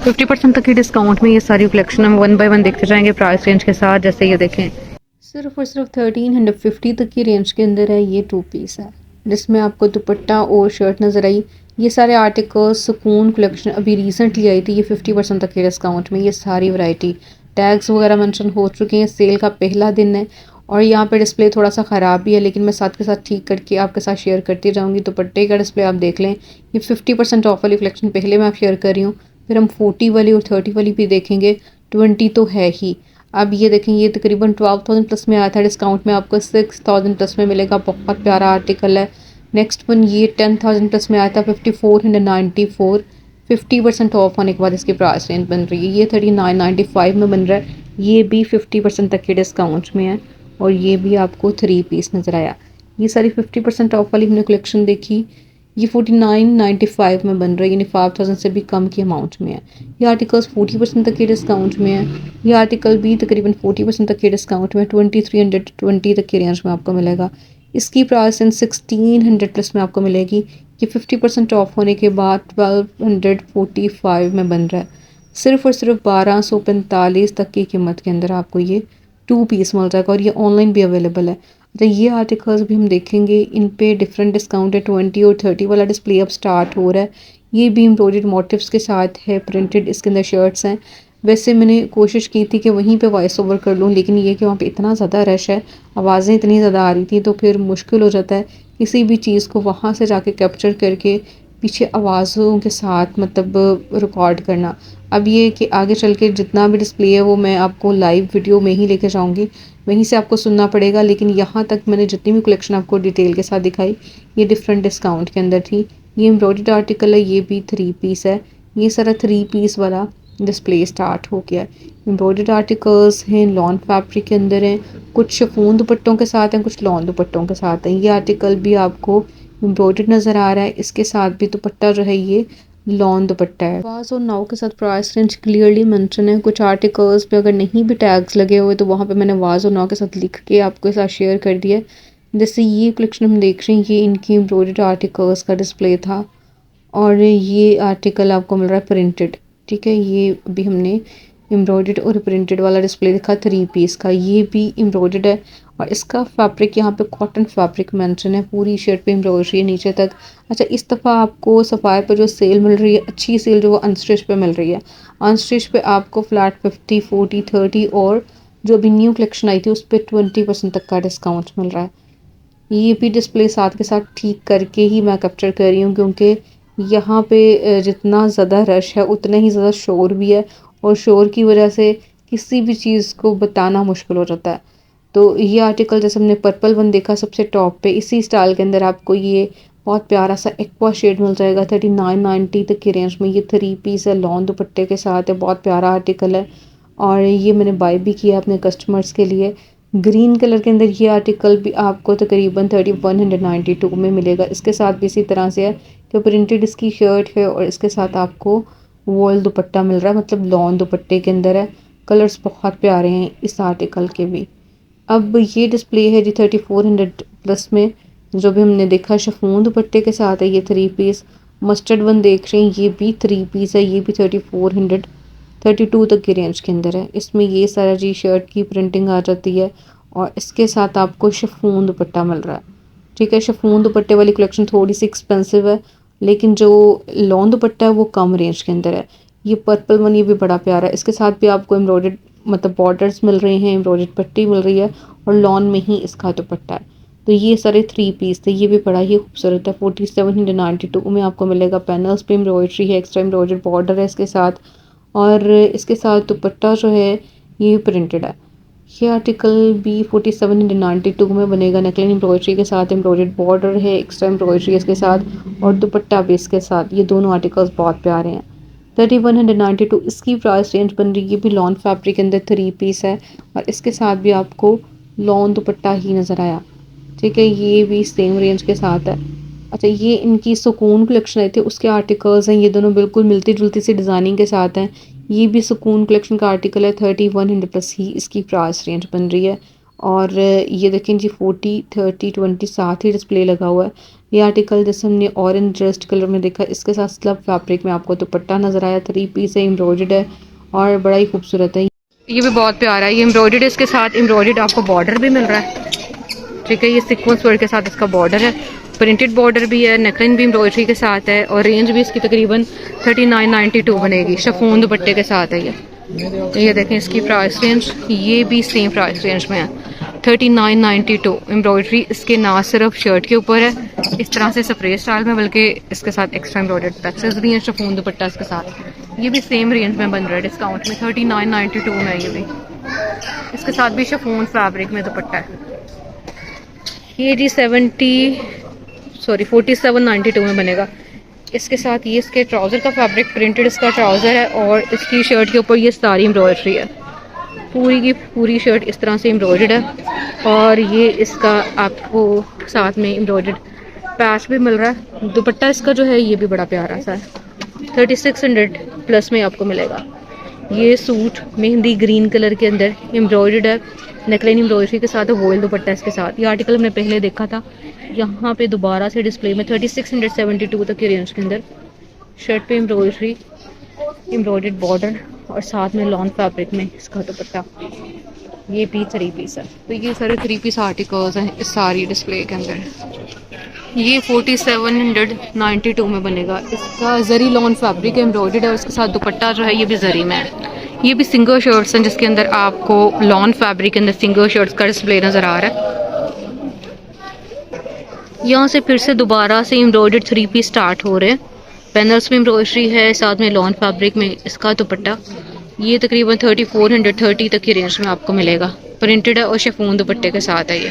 50% तक की डिस्काउंट में ये सारी कलेक्शन हम वन बाय वन देखते जाएंगे प्राइस रेंज के साथ। जैसे ये देखें, सिर्फ और सिर्फ 1350 तक की रेंज के अंदर है ये 2 पीस है, जिसमें आपको दुपट्टा और शर्ट नज़र आई। ये सारे आर्टिकल्स सुकून कलेक्शन अभी रिसेंटली आई थी, ये 50% तक के डिस्काउंट में। ये सारी वैरायटी टैग्स वगैरह मेंशन हो चुके हैं, सेल का पहला दिन है। और यहाँ पे डिस्प्ले थोड़ा सा ख़राब भी है, लेकिन मैं साथ के साथ ठीक करके आपके साथ शेयर करती जाऊँगी। दुपट्टे का डिस्प्ले आप देख लें, ये 50% ऑफ वाली कलेक्शन पहले मैं आप शेयर कर रही हूँ। फिर हम 40 वाली और 30 वाली भी देखेंगे, 20 तो है ही। अब ये देखें, ये तकरीबन 12,000 प्लस में आया था, डिस्काउंट में आपको 6,000 प्लस में मिलेगा। बहुत प्यारा आर्टिकल है। नेक्स्ट वन ये 10,000 प्लस में आया था, 5494। 50% ऑफ होने के बाद इसकी प्राइस रेंज बन रही है, ये 3995 में बन रहा है। ये भी 50% तक के डिस्काउंट में है। और ये भी आपको 3 पीस नज़र आया। ये सारी 50% ऑफ वाली हमने कलेक्शन देखी, ये 4995 में बन रही है, यानी 5000 से भी कम की अमाउंट में है। ये आर्टिकल्स 40% तक के डिस्काउंट में है। ये आर्टिकल भी तकरीबन 40% तक के डिस्काउंट में 2320 तक की रेंज में आपको मिलेगा। इसकी प्राइस 1600 प्लस में आपको मिलेगी। ये 50% ऑफ होने के बाद 1245 में बन रहा है। सिर्फ और सिर्फ 1245 तक की कीमत के अंदर आपको ये 2 पीस मिल जाएगा, और ये ऑनलाइन भी अवेलेबल है। तो ये आर्टिकल्स भी हम देखेंगे, इन पे डिफरेंट डिस्काउंट है। 20 और 30 वाला डिस्प्ले अब स्टार्ट हो रहा है। ये भी एम्ब्रॉयडर्ड मोटिव्स के साथ है, प्रिंटेड इसके अंदर शर्ट्स हैं। वैसे मैंने कोशिश की थी कि वहीं पे वॉइस ओवर कर लूँ, लेकिन ये कि वहाँ पे इतना ज़्यादा रश है, आवाज़ें इतनी ज़्यादा आ रही थी, तो फिर मुश्किल हो जाता है किसी भी चीज़ को वहाँ से जाके कैप्चर करके पीछे आवाज़ों के साथ मतलब रिकॉर्ड करना। अब ये कि आगे चल के जितना भी डिस्प्ले है वो मैं आपको लाइव वीडियो में ही लेके जाऊँगी, वहीं से आपको सुनना पड़ेगा। लेकिन यहाँ तक मैंने जितनी भी कलेक्शन आपको डिटेल के साथ दिखाई, ये डिफरेंट डिस्काउंट के अंदर थी। ये एम्ब्रॉयडर्ड आर्टिकल है, ये भी 3 पीस है। ये सारा 3 पीस वाला डिस्प्ले स्टार्ट हो गया है। एम्ब्रॉयडर्ड आर्टिकल्स हैं, लॉन फैब्रिक के अंदर हैं, कुछ शिफॉन दुपट्टों के साथ हैं, कुछ लॉन दुपट्टों के साथ हैं। ये आर्टिकल भी आपको एम्ब्रॉयडर्ड नज़र आ रहा है, इसके साथ भी दुपट्टा जो है ये लॉन दुपट्टा है। आवाज़ और नाव के साथ प्राइस रेंज क्लियरली मेंशन है। कुछ आर्टिकल्स पे अगर नहीं भी टैग्स लगे हुए तो वहाँ पे मैंने आवाज़ और नाव के साथ लिख के आपके साथ शेयर कर दिया। जैसे ये कलेक्शन हम देख रहे हैं, ये इनकी एम्ब्रॉयडर्ड आर्टिकल्स का डिस्प्ले था, और ये आर्टिकल आपको मिल रहा है प्रिंटेड। ठीक है, ये भी हमने एम्ब्रॉयडर्ड और प्रिंटेड वाला डिस्प्ले देखा 3 पीस का। ये भी एम्ब्रॉयडर्ड है, और इसका फैब्रिक यहाँ पे कॉटन फैब्रिक मेंशन है। पूरी शर्ट पे एम्ब्रॉयडरी है नीचे तक। अच्छा, इस दफ़ा आपको सफ़ायर पर जो सेल मिल रही है, अच्छी सेल जो वो अनस्टिच पे मिल रही है। अनस्टिच पे आपको फ्लैट 50, 40, 30 और जो अभी न्यू कलेक्शन आई थी उस पर 20% तक का डिस्काउंट मिल रहा है। ये भी डिस्प्ले साथ के साथ ठीक करके ही मैं कैप्चर कर रही हूँ, क्योंकि यहाँ पे जितना ज़्यादा रश है उतना ही ज़्यादा शोर भी है, और शोर की वजह से किसी भी चीज़ को बताना मुश्किल हो जाता है। तो ये आर्टिकल जैसे हमने पर्पल वन देखा सबसे टॉप पे, इसी स्टाइल के अंदर आपको ये बहुत प्यारा सा एक्वा शेड मिल जाएगा 3990 तक की रेंज में। ये 3 पीस है, लॉन दुपट्टे के साथ है, बहुत प्यारा आर्टिकल है। और ये मैंने बाय भी किया अपने कस्टमर्स के लिए। ग्रीन कलर के अंदर ये आर्टिकल भी आपको तकरीबन 3192 में मिलेगा। इसके साथ भी इसी तरह से है कि प्रिंटेड इसकी शर्ट है, और इसके साथ आपको वॉल दुपट्टा मिल रहा है, मतलब लॉन दुपट्टे के अंदर है। कलर्स बहुत प्यारे हैं इस आर्टिकल के भी। अब ये डिस्प्ले है जी 3400 प्लस में, जो भी हमने देखा शिफॉन दुपट्टे के साथ है। ये 3 पीस मस्टर्ड वन देख रहे हैं, ये भी 3 पीस है, ये भी 3432 तक की रेंज के अंदर है। इसमें ये सारा जी शर्ट की प्रिंटिंग आ जाती है, और इसके साथ आपको शिफॉन दुपट्टा मिल रहा है। ठीक है, शिफॉन दुपट्टे वाली कलेक्शन थोड़ी सी एक्सपेंसिव है, लेकिन जो लॉन दुपट्टा है वो कम रेंज के अंदर है। ये पर्पल वन, ये भी बड़ा प्यारा है। इसके साथ भी आपको एम्ब्रॉयडर्ड मतलब बॉर्डर्स मिल रहे हैं, एम्ब्रॉयडर्ड पट्टी मिल रही है, और लॉन में ही इसका दुपट्टा है। तो ये सारे 3 पीस थे, ये भी बड़ा ही खूबसूरत है। 4792 में आपको मिलेगा। पैनल्स पे एम्ब्रॉयडरी है, एक्स्ट्रा एम्ब्रॉयडर्ड बॉर्डर है इसके साथ, और इसके साथ दुपट्टा जो है ये प्रिंटेड है। ये आर्टिकल भी 4792 में बनेगा। नेकलाइन एम्ब्रॉयडरी के साथ, एम्ब्रॉयडर्ड बॉर्डर है, एक्स्ट्रा एम्ब्रॉयडरी इसके साथ, और दुपट्टा भी इसके साथ। ये दोनों आर्टिकल्स बहुत प्यारे हैं। 3192 इसकी प्राइस रेंज बन रही है। ये भी लॉन फैब्रिक के अंदर 3 पीस है, और इसके साथ भी आपको लॉन दुपट्टा ही नज़र आया। ठीक है, ये भी सेम रेंज के साथ है। अच्छा, ये इनकी सुकून कलेक्शन आई थी, उसके आर्टिकल्स हैं। ये दोनों बिल्कुल मिलती जुलती सी डिज़ाइनिंग के साथ हैं। ये भी सुकून कलेक्शन का आर्टिकल है। 3100 प्लस ही इसकी प्राइस रेंज बन रही है। और ये देखें जी 40, 30, 20 साथ ही डिस्प्ले लगा हुआ है। ये आर्टिकल जैसे हमने ऑरेंज रस्ट कलर में देखा, इसके साथ स्लब फैब्रिक में आपको दुपट्टा नजर आया, 3 पीस है, एम्ब्रॉयडर्ड है और बड़ा ही खूबसूरत है। ये भी बहुत प्यारा है, ये एम्ब्रॉयडर्ड है, इसके साथ एम्ब्रॉयडर्ड आपको बॉर्डर भी मिल रहा है। ठीक है, ये सीक्वेंस वर्क के साथ इसका बॉर्डर है, प्रिंटेड बॉर्डर भी है, नेकलाइन भी एम्ब्रॉयडरी के साथ है और रेंज भी इसकी तकरीबन 3992 बनेगी। शिफॉन दुपट्टे के साथ है ये देखें इसकी प्राइस रेंज, ये भी सेम प्राइस रेंज में है 3992। एम्ब्रॉयडरी इसके ना सिर्फ शर्ट के ऊपर है इस तरह से स्प्रे स्टाइल में, बल्कि इसके साथ एक्स्ट्रा एम्ब्रॉयडर्ड पैचेस भी हैं, शिफॉन दुपट्टा इसके साथ। ये भी सेम रेंज में बन रहा है डिस्काउंट में 3992 में। ये भी इसके साथ भी शिफॉन फैब्रिक में दुपट्टा है। ये जी 4792 में बनेगा। इसके साथ ये इसके ट्राउज़र का फैब्रिक प्रिंटेड इसका ट्राउज़र है और इसकी शर्ट के ऊपर ये सारी एम्ब्रॉयडरी है, पूरी की पूरी शर्ट इस तरह से एम्ब्रॉयडर्ड है और ये इसका आपको साथ में एम्ब्रॉयडर्ड पैच भी मिल रहा है। दुपट्टा इसका जो है ये भी बड़ा प्यारा सा है, 3600 प्लस में आपको मिलेगा। ये सूट मेहंदी ग्रीन कलर के अंदर एम्ब्रॉयडर्ड है, नेकलाइन एम्ब्रॉयडरी के साथ वॉयल दुपट्टा इसके साथ। ये आर्टिकल हमने पहले देखा था, यहाँ पे दोबारा से डिस्प्ले में 3672 तक की रेंज के अंदर शर्ट पे एम्ब्रॉयडरी, एम्ब्रॉयडर्ड बॉर्डर और साथ में लॉन फैब्रिक में इसका दुपट्टा। ये भी 3 पीस है, तो ये सारे 3 पीस आर्टिकल्स हैं इस सारी डिस्प्ले के अंदर। ये 4792 में बनेगा। इसका जरी लॉन फैब्रिक एम्ब्रॉयडर्ड है और इसके साथ दुपट्टा जो है ये भी जरी में है। ये भी सिंगल शर्ट्स हैं जिसके अंदर आपको लॉन फैब्रिक के अंदर सिंगल शर्ट्स का डिस्प्ले नजर आ रहा है। यहाँ से फिर से दोबारा से एम्ब्रॉयडर्ड 3 पीस स्टार्ट हो रहे हैं। पैनल्स में एम्ब्रॉयडरी है, साथ में लॉन फैब्रिक में इसका दुपट्टा। ये तकरीबन 3430 तक की रेंज में आपको मिलेगा, प्रिंटेड है और शिफॉन दुपट्टे के साथ है। ये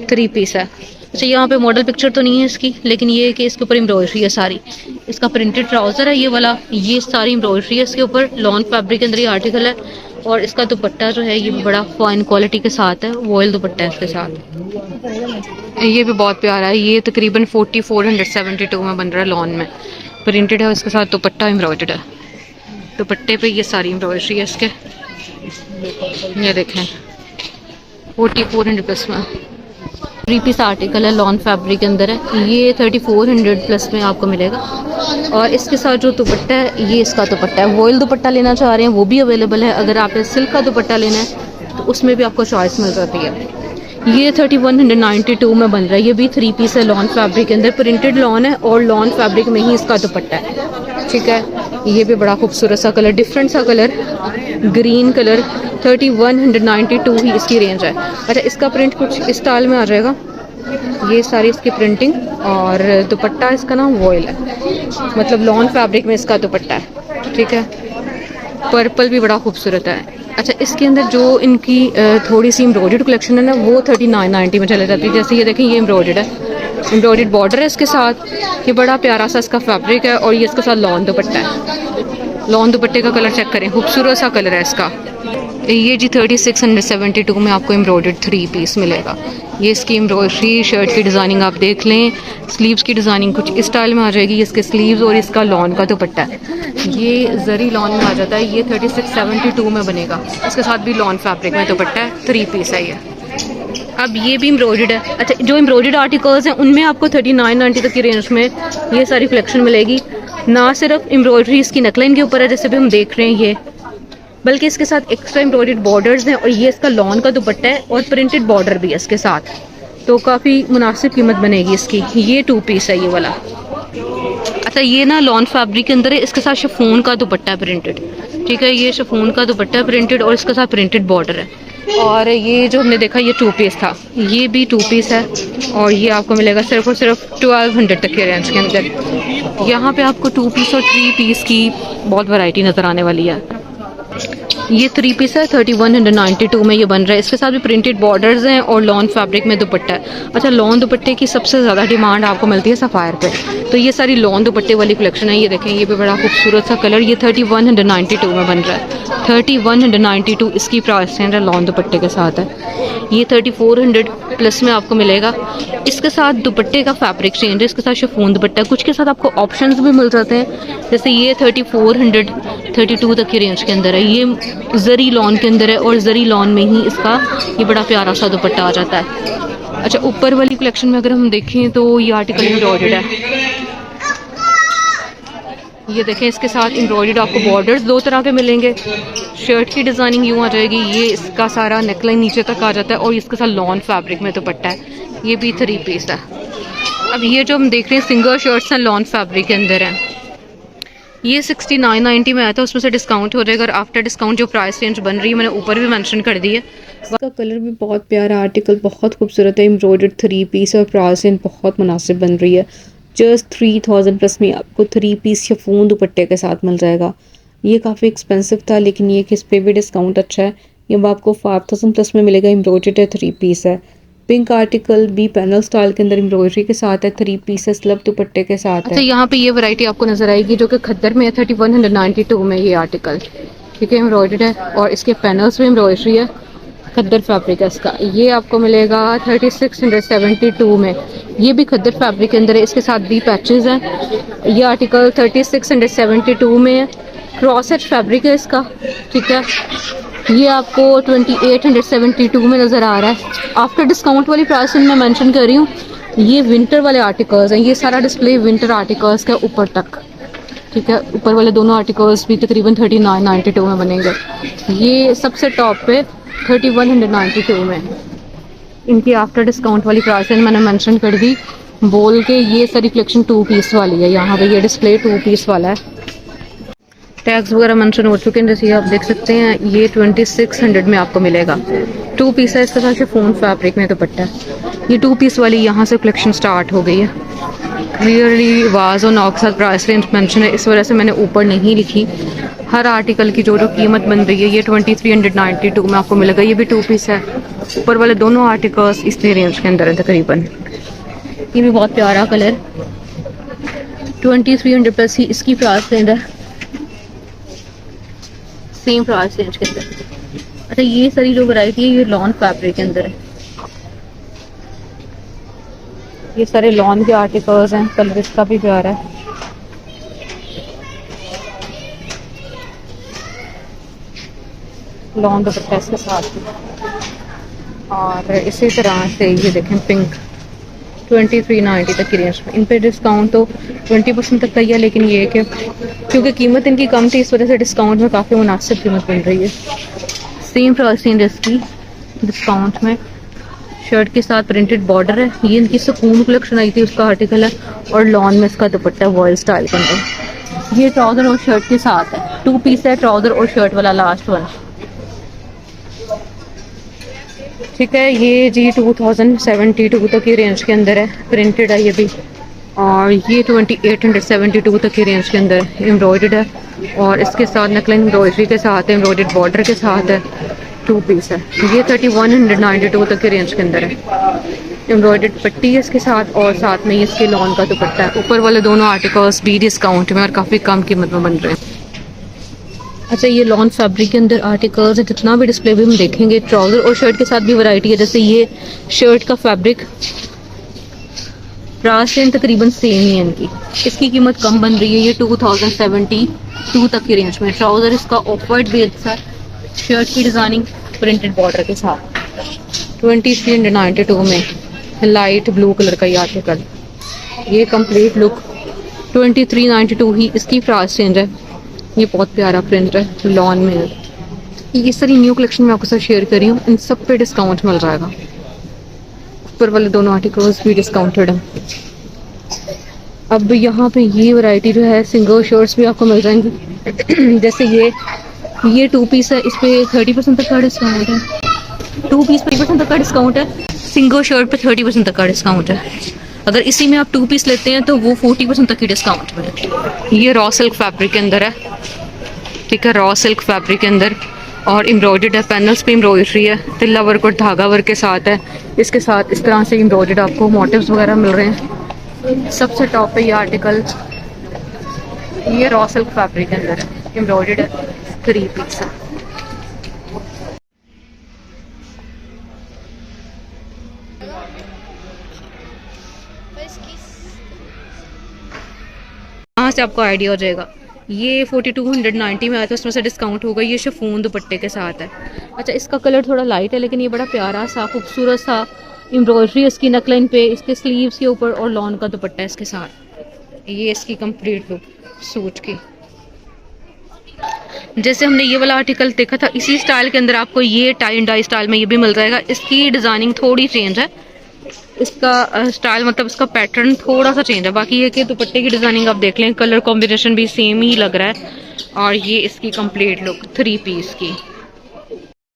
3 पीस है। अच्छा, यहाँ पे मॉडल पिक्चर तो नहीं है इसकी, लेकिन ये है कि इसके ऊपर एम्ब्रॉयडरी है सारी। इसका प्रिंटेड ट्राउज़र है ये वाला, ये सारी एम्ब्रॉयडरी है इसके ऊपर, लॉन फैब्रिक के अंदर ये आर्टिकल है और इसका दुपट्टा जो है ये बड़ा फाइन क्वालिटी के साथ है, वॉयल दुपट्टा है इसके साथ। ये भी बहुत प्यारा है, ये तकरीबन 4472 में बन रहा है, लॉन में प्रिंटेड है, इसके साथ दुपट्टा एम्ब्रॉयडर्ड है। दुपट्टे पे ये सारी एम्ब्रॉयडरी है इसके, ये देखें 4400 प्लस में 3 पीस आर्टिकल है, लॉन फैब्रिक के अंदर है। ये 3400 प्लस में आपको मिलेगा और इसके साथ जो दुपट्टा है ये इसका दुपट्टा है। वॉयल दुपट्टा लेना चाह रहे हैं वो भी अवेलेबल है, अगर आप सिल्क का दुपट्टा लेना है तो उसमें भी आपको चॉइस मिल जाती है। ये 3192 में बन रहा है, ये भी 3 पीस है, लॉन फैब्रिक के अंदर, प्रिंटेड लॉन है और लॉन फैब्रिक में ही इसका दुपट्टा है। ठीक है, ये भी बड़ा खूबसूरत सा कलर, डिफरेंट सा कलर, ग्रीन कलर, 3192 ही इसकी रेंज है। अच्छा, इसका प्रिंट कुछ इस स्टाइल में आ जाएगा, ये सारी इसकी प्रिंटिंग और दुपट्टा इसका ना वॉयल है, मतलब लॉन फैब्रिक में इसका दुपट्टा है। ठीक है, पर्पल भी बड़ा खूबसूरत है। अच्छा, इसके अंदर जो इनकी थोड़ी सी एम्ब्रॉयडर्ड कलेक्शन है ना, वो 3990 में चले जाती है। जैसे ये देखें, ये एम्ब्रॉयडर्ड है, एम्ब्रॉयडर्ड बॉर्डर है इसके साथ, ये बड़ा प्यारा सा इसका फैब्रिक है और ये इसके साथ लॉन दुपट्टा है। लॉन दुपट्टे का कलर चेक करें, खूबसूरत सा कलर है इसका। ये जी 3672 में आपको एम्ब्रॉयडर्ड 3 पीस मिलेगा। ये इसकी एम्ब्रॉयडरी, शर्ट की डिज़ाइनिंग आप देख लें, स्लीव्स की डिज़ाइनिंग कुछ इस स्टाइल में आ जाएगी, इसके स्लीव्स और इसका लॉन का दुपट्टा है, ये जरी लॉन में आ जाता है। ये 3672 में बनेगा, इसके साथ भी लॉन फैब्रिक में दुपट्टा है, 3 पीस है ये। अब ये भी एम्ब्रॉयडर्ड है। अच्छा, जो एम्ब्रॉयडर्ड आर्टिकल्स हैं उनमें आपको 3990 तक की रेंज में ये सारी कलेक्शन मिलेगी। ना सिर्फ एम्ब्रॉयडरी इसकी नेकलाइन के ऊपर है जैसे भी हम देख रहे हैं ये, बल्कि इसके साथ एक्स्ट्रा एम्ब्रॉयडर्ड बॉर्डर्स हैं और ये इसका लॉन का दुपट्टा है और प्रिंटेड बॉर्डर भी है इसके साथ, तो काफ़ी मुनासिब कीमत बनेगी इसकी। ये 2 पीस है ये वाला। अच्छा, ये ना लॉन फैब्रिक के अंदर है, इसके साथ शिफॉन का दुपट्टा है प्रिंटेड। ठीक है, ये शिफॉन का दुपट्टा है प्रिंटेड और इसके साथ प्रिंटेड बॉर्डर है। और ये जो हमने देखा ये 2 पीस था, ये भी 2 पीस है और ये आपको मिलेगा सिर्फ और सिर्फ 1200 तक के रेंज के अंदर। यहाँ पे आपको 2 पीस और 3 पीस की बहुत वैरायटी नज़र आने वाली है। ये 3 पीस है, 3192 में ये बन रहा है, इसके साथ भी प्रिंटेड बॉर्डर्स हैं और लॉन फैब्रिक में दुपट्टा है। अच्छा, लॉन दुपट्टे की सबसे ज़्यादा डिमांड आपको मिलती है सफ़ायर पे, तो ये सारी लॉन दुपट्टे वाली कलेक्शन है। ये देखें, ये भी बड़ा खूबसूरत सा कलर, ये 3192 में बन रहा है, 3192 इसकी प्राइस है, लॉन दुपट्टे के साथ है। ये 3400 प्लस में आपको मिलेगा। इसके साथ दुपट्टे का फैब्रिक चेंज है, इसके साथ शिफॉन दुपट्टा, कुछ के साथ आपको ऑप्शंस भी मिल जाते हैं, जैसे ये 3432 तक की रेंज के अंदर है, ये जरी लॉन के अंदर है और जरी लॉन में ही इसका ये बड़ा प्यारा सा दुपट्टा आ जाता है। अच्छा, ऊपर वाली कलेक्शन में अगर हम देखें तो ये आर्टिकल एम्ब्रॉयडर्ड है। ये देखें, इसके साथ एम्ब्रॉयडर्ड आपको बॉर्डर्स दो तरह के मिलेंगे। शर्ट की डिज़ाइनिंग यूँ आ जाएगी, ये इसका सारा नेकलाइन नीचे तक आ जाता है और इसके साथ लॉन फैब्रिक में दुपट्टा है। ये भी 3 पीस है। अब ये जो हम देख रहे हैं सिंगल शर्ट्स हैं लॉन फैब्रिक के अंदर हैं। ये 69.90 में आया था, उसमें से डिस्काउंट हो जाएगा और आफ्टर डिस्काउंट जो प्राइस रेंज बन रही है मैंने ऊपर भी मेंशन कर दी है। इसका कलर भी बहुत प्यारा, आर्टिकल बहुत खूबसूरत है, एम्ब्रॉयडर्ड 3 पीस और प्राइस रेंज बहुत मुनासिब बन रही है। जस्ट 3000 प्लस में आपको 3 पीस शिफॉन दुपट्टे के साथ मिल जाएगा। ये काफ़ी एक्सपेंसिव था लेकिन ये कि इस पर भी डिस्काउंट अच्छा है। ये अब आपको 5000 प्लस में मिलेगा, एम्ब्रॉयडर्ड है, 3 पीस है। पिंक आर्टिकल भी पैनल स्टाइल के अंदर एम्ब्रॉयडरी के साथ है, 3 पीसेस स्लब दुपट्टे के साथ है। अच्छा, यहाँ पे ये वैरायटी आपको नजर आएगी जो कि खद्दर में है, 3192 में ये आर्टिकल, ठीक है, एम्ब्रॉयडर्ड है और इसके पैनल्स में एम्ब्रॉयडरी है, खद्दर फैब्रिक है इसका। ये आपको मिलेगा 3672 में। ये भी खद्दर फैब्रिक के अंदर है, इसके साथ भी पैचेस हैं। ये आर्टिकल 3672 में है, क्रॉसेट फैब्रिक है इसका, ठीक है। ये आपको 2872 में नज़र आ रहा है। आफ्टर डिस्काउंट वाली प्राइस मैं मेंशन कर रही हूँ। ये विंटर वाले आर्टिकल्स हैं, ये सारा डिस्प्ले विंटर आर्टिकल्स का ऊपर तक, ठीक है। ऊपर वाले दोनों आर्टिकल्स भी तकरीबन 3992 में बनेंगे। ये सबसे टॉप पे 3192 में। इनकी आफ्टर डिस्काउंट वाली प्राइस मैंने मेंशन कर दी बोल के। ये सारी कलेक्शन 2 पीस वाली है, यहाँ पे ये डिस्प्ले 2 पीस वाला है। टैग्स वगैरह मेंशन हो चुके हैं, जैसे आप देख सकते हैं। ये 2600 में आपको मिलेगा, 2 पीस है, इसके साथ शिफॉन फैब्रिक में दुपट्टा है। ये 2 पीस वाली यहाँ से कलेक्शन स्टार्ट हो गई है। क्लियरली वाज और नॉक साथ प्राइस रेंज मेंशन है, इस वजह से मैंने ऊपर नहीं लिखी। हर आर्टिकल की जो कीमत बन रही है ये 2392 में आपको मिलेगा। ये भी 2 पीस है, ऊपर वाले दोनों आर्टिकल्स इस रेंज के अंदर है तकरीबन। ये भी बहुत प्यारा कलर, 2300 प्लस ही इसकी प्राइस रेंज है, सेम प्राइस रेंज के अंदर। अच्छा, ये सारी जो वैरायटी है ये लॉन फैब्रिक के अंदर है। ये सारे लॉन के आर्टिकल्स हैं, कलर इसका भी प्यारा है। लॉन दुपट्टा इसके साथ और इसी तरह से ये देखें पिंक 2390 तक की रेंज में। इन पे डिस्काउंट तो 20% तक का ही है, लेकिन ये है कि क्योंकि कीमत इनकी कम थी इस वजह से डिस्काउंट में काफ़ी मुनासिब कीमत बन रही है। सेम प्राइस रेंज इसकी डिस्काउंट में। शर्ट के साथ प्रिंटेड बॉर्डर है, ये इनकी सुकून कलेक्शन आई थी उसका आर्टिकल है और लॉन में इसका दुपट्टा वॉयल स्टाइल के अंदर। ये ट्राउजर और शर्ट के साथ है, 2 पीस है, ट्राउजर और शर्ट वाला लास्ट वन, ठीक है। ये जी 2072 तक की रेंज के अंदर है, प्रिंटेड है ये भी। और ये 2872 तक की रेंज के अंदर एम्ब्रॉयडर्ड है और इसके साथ नेकलाइन एम्ब्रॉयडरी के साथ है, एम्ब्रॉयडर्ड बॉर्डर के साथ है, 2 पीस है। ये 3192 तक की रेंज के अंदर है, एम्ब्रॉयडर्ड पट्टी है इसके साथ और साथ में इसके लॉन का दुपट्टा है। ऊपर वाले दोनों आर्टिकल्स भी डिस्काउंट में और काफ़ी कम कीमत में बन रहे हैं। अच्छा, ये लॉन फैब्रिक के अंदर आर्टिकल्स है, जितना भी डिस्प्ले भी हम देखेंगे। ट्राउजर और शर्ट के साथ भी वैरायटी है, जैसे ये शर्ट का फैब्रिक प्राइस रेंज तकरीबन सेम ही है इनकी, इसकी कीमत कम बन रही है। ये 2072 तक की रेंज में। ट्राउजर इसका ऑफ वाइट बेस है, शर्ट की डिजाइनिंग प्रिंटेड बॉर्डर के साथ 2392 में। लाइट ब्लू कलर का ये आर्टिकल, ये कंप्लीट लुक 2392 ही इसकी प्राइस रेंज है। ये बहुत प्यारा प्रिंट है, लॉन में है। ये सारी न्यू कलेक्शन मैं आपके साथ शेयर कर रही हूँ, इन सब पे डिस्काउंट मिल जाएगा। ऊपर वाले दोनों आर्टिकल्स भी डिस्काउंटेड हैं। अब यहाँ पे ये वैरायटी जो है सिंगल शर्ट्स भी आपको मिल जाएंगी। जैसे ये 2 पीस है, इस पे 30% तक का डिस्काउंट है। 2 पीस 30% तक का डिस्काउंट है, सिंगल शर्ट पे 30% तक का डिस्काउंट है। अगर इसी में आप 2 पीस लेते हैं तो वो 40% तक की डिस्काउंट में। ये रॉ सिल्क फैब्रिक के अंदर है, ठीक है, रॉ सिल्क फैब्रिक के अंदर और एम्ब्रॉयडर्ड है, पैनल्स पे एम्ब्रॉयडरी है, तिल्ला वर्क और धागा वर्क के साथ है। इसके साथ इस तरह से एम्ब्रॉयडर्ड आपको मोटिव्स वगैरह मिल रहे हैं। सबसे टॉप पे ये आर्टिकल, ये रॉ सिल्क फैब्रिक के अंदर है, एम्ब्रॉयडर्ड है, 3 पीस है। यहाँ से आपको आइडिया हो जाएगा। ये 4290 में आया था, उसमें से डिस्काउंट होगा। ये शिफॉन दुपट्टे के साथ है। अच्छा, इसका कलर थोड़ा लाइट है लेकिन ये बड़ा प्यारा सा खूबसूरत सा एम्ब्रॉयडरी इसकी नेकलाइन पे, इसके स्लीव्स के ऊपर और लॉन का दुपट्टा इसके साथ। ये इसकी कंप्लीट लुक सूट की। जैसे हमने ये वाला आर्टिकल देखा था इसी स्टाइल के अंदर आपको ये टाई एंड डाई स्टाइल में ये भी मिल जाएगा। इसकी डिजाइनिंग थोड़ी चेंज है, इसका स्टाइल मतलब इसका पैटर्न थोड़ा सा चेंज है। बाकी ये कि दुपट्टे की डिजाइनिंग आप देख लें, कलर कॉम्बिनेशन भी सेम ही लग रहा है। और ये इसकी कंप्लीट लुक 3 पीस की।